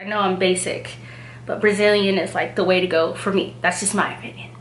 I know I'm basic, but Brazilian is like the way to go for me. That's just my opinion.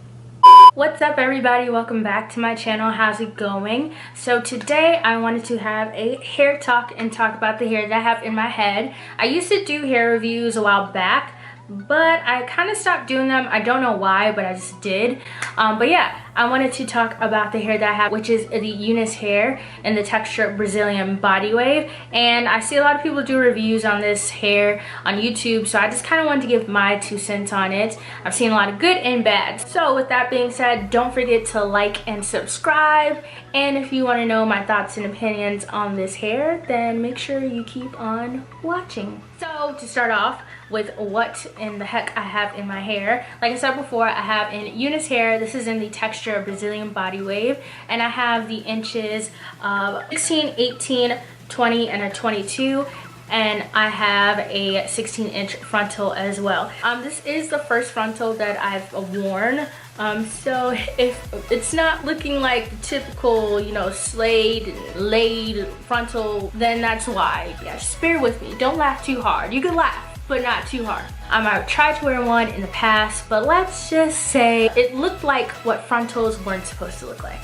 What's up everybody, welcome back to my channel. How's it going? So today I wanted to have a hair talk and talk about the hair that I have in my head. I used to do hair reviews a while back, but I kind of stopped doing them. I don't know why, but I just did. But yeah, I wanted to talk about the hair that I have, which is the Unice hair in the texture Brazilian body wave. And I see a lot of people do reviews on this hair on YouTube, so I just kind of wanted to give my 2 cents on it. I've seen a lot of good and bad. So with that being said, don't forget to like and subscribe. And if you want to know my thoughts and opinions on this hair, then make sure you keep on watching. So to start off with what in the heck I have in my hair, like I said before, I have in Unice hair. This is in the texture of Brazilian body wave, and I have the inches of 16, 18, 20, and a 22. And I have a 16-inch frontal as well. This is the first frontal that I've worn. So if it's not looking like the typical, you know, slayed, laid frontal, then that's why. Yeah, just bear with me. Don't laugh too hard. You can laugh, but not too hard. I've tried to wear one in the past, but let's just say it looked like what frontals weren't supposed to look like.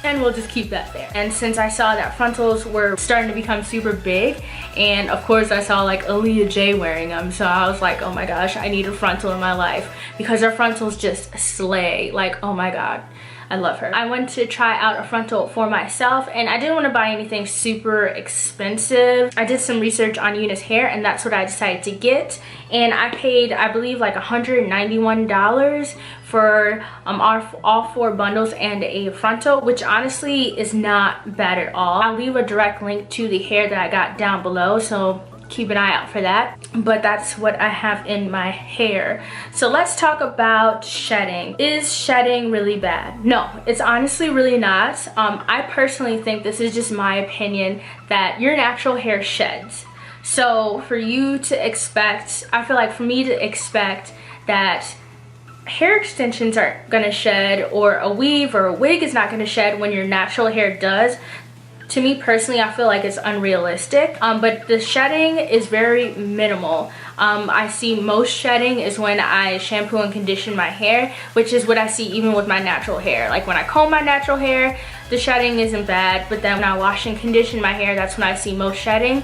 And we'll just keep that there. And since I saw that frontals were starting to become super big, and of course I saw like Aaliyah J wearing them, so I was like, oh my gosh, I need a frontal in my life because her frontals just slay. Like, oh my god, I love her. I went to try out a frontal for myself, and I didn't want to buy anything super expensive. I did some research on Unice hair, and that's what I decided to get. And I paid, I believe, like $191 for all 4 bundles and a frontal, which honestly is not bad at all. I'll leave a direct link to the hair that I got down below, so keep an eye out for that. But that's what I have in my hair. So let's talk about shedding. Is shedding really bad? No, it's honestly really not. I personally think, this is just my opinion, that your natural hair sheds. So for you to expect, I feel like for me to expect that hair extensions aren't gonna shed, or a weave or a wig is not gonna shed when your natural hair does, to me personally, I feel like it's unrealistic. But the shedding is very minimal. I see most shedding is when I shampoo and condition my hair, which is what I see even with my natural hair. Like when I comb my natural hair, the shedding isn't bad, but then when I wash and condition my hair, that's when I see most shedding.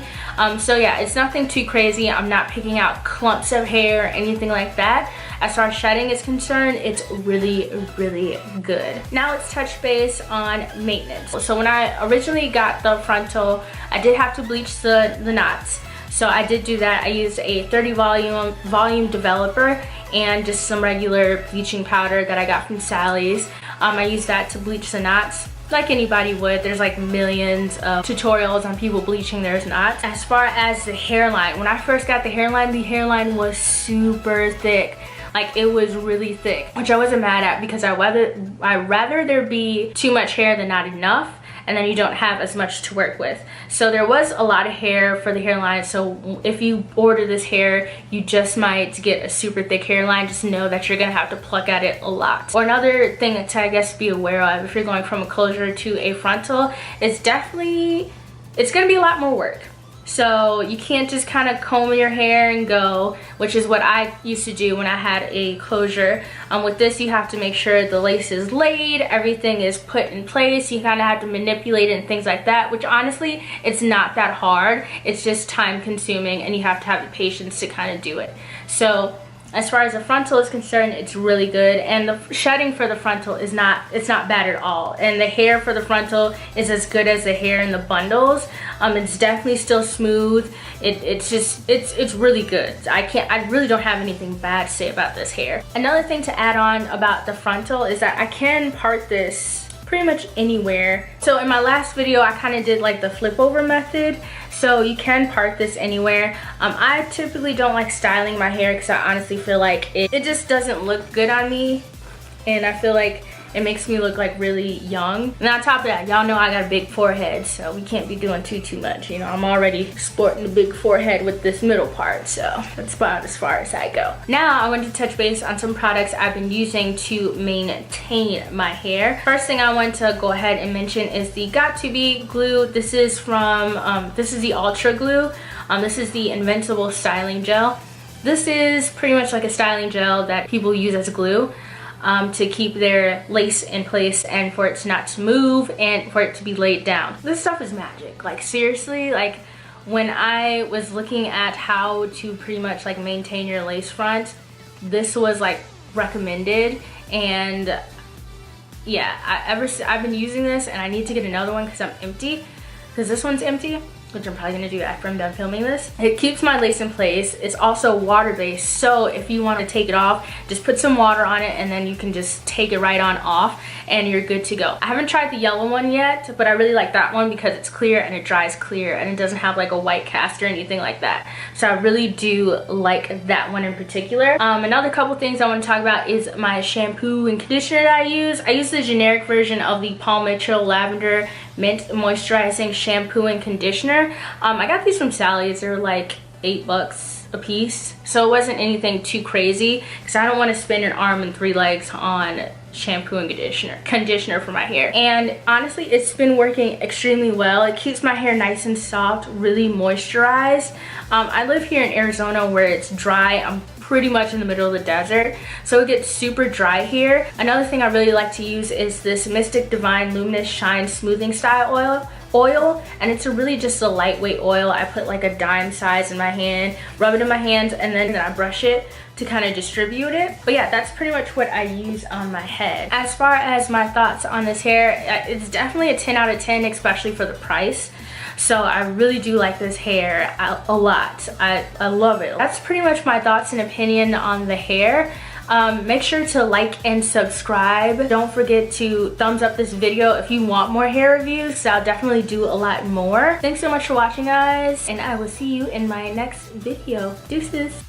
So yeah, it's nothing too crazy. I'm not picking out clumps of hair or anything like that. As far as shedding is concerned, it's really, really good. Now let's touch base on maintenance. So when I originally got the frontal, I did have to bleach the knots. So I did do that. I used a 30 volume developer and just some regular bleaching powder that I got from Sally's. I used that to bleach the knots like anybody would. There's like millions of tutorials on people bleaching their knots. As far as the hairline, when I first got the hairline was super thick. Like, it was really thick, which I wasn't mad at, because I'd rather there be too much hair than not enough, and then you don't have as much to work with. So there was a lot of hair for the hairline, so if you order this hair, you just might get a super thick hairline. Just know that you're gonna have to pluck at it a lot. Or another thing to, I guess, be aware of if you're going from a closure to a frontal, is definitely, it's gonna be a lot more work. So you can't just kind of comb your hair and go, which is what I used to do when I had a closure. With this, you have to make sure the lace is laid, everything is put in place. You kind of have to manipulate it and things like that, which honestly, it's not that hard. It's just time consuming, and you have to have the patience to kind of do it. So as far as the frontal is concerned, it's really good, and the shedding for the frontal is not bad at all. And the hair for the frontal is as good as the hair in the bundles. It's definitely still smooth. It's really good. I really don't have anything bad to say about this hair. Another thing to add on about the frontal is that I can part this pretty much anywhere. So in my last video, I kind of did like the flip over method. So you can part this anywhere. I typically don't like styling my hair because I honestly feel like it just doesn't look good on me. And I feel like it makes me look like really young. And on top of that, y'all know I got a big forehead, so we can't be doing too much. You know, I'm already sporting a big forehead with this middle part, so that's about as far as I go. Now I want to touch base on some products I've been using to maintain my hair. First thing I want to go ahead and mention is the Got2b glue. This is from, this is the Ultra Glue. This is the Invincible Styling Gel. This is pretty much like a styling gel that people use as glue to keep their lace in place and for it to not to move and for it to be laid down. This stuff is magic. Like seriously, like when I was looking at how to pretty much like maintain your lace front, this was like recommended. And yeah, I've been using this, and I need to get another one because I'm empty, because this one's empty, which I'm probably gonna do after I'm done filming this. It keeps my lace in place. It's also water-based, so if you want to take it off, just put some water on it and then you can just take it right on off and you're good to go. I haven't tried the yellow one yet, but I really like that one because it's clear and it dries clear and it doesn't have like a white cast or anything like that. So I really do like that one in particular. Another couple things I want to talk about is my shampoo and conditioner that I use. I use the generic version of the Paul Mitchell Lavender Mint Moisturizing Shampoo and Conditioner. I got these from Sally's. They're like $8 a piece, so it wasn't anything too crazy because I don't want to spend an arm and 3 legs on shampoo and conditioner for my hair. And honestly, it's been working extremely well. It keeps my hair nice and soft, really moisturized. I live here in Arizona where it's dry. I'm pretty much in the middle of the desert, so it gets super dry here. Another thing I really like to use is this Mystic Divine Luminous Shine Smoothing Style oil, and it's really just a lightweight oil. I put like a dime size in my hand, rub it in my hands, and then I brush it to kind of distribute it. But yeah, that's pretty much what I use on my head. As far as my thoughts on this hair, it's definitely a 10 out of 10, especially for the price. So I really do like this hair a lot. I love it. That's pretty much my thoughts and opinion on the hair. Make sure to like and subscribe. Don't forget to thumbs up this video if you want more hair reviews, so I'll definitely do a lot more. Thanks so much for watching, guys, and I will see you in my next video. Deuces.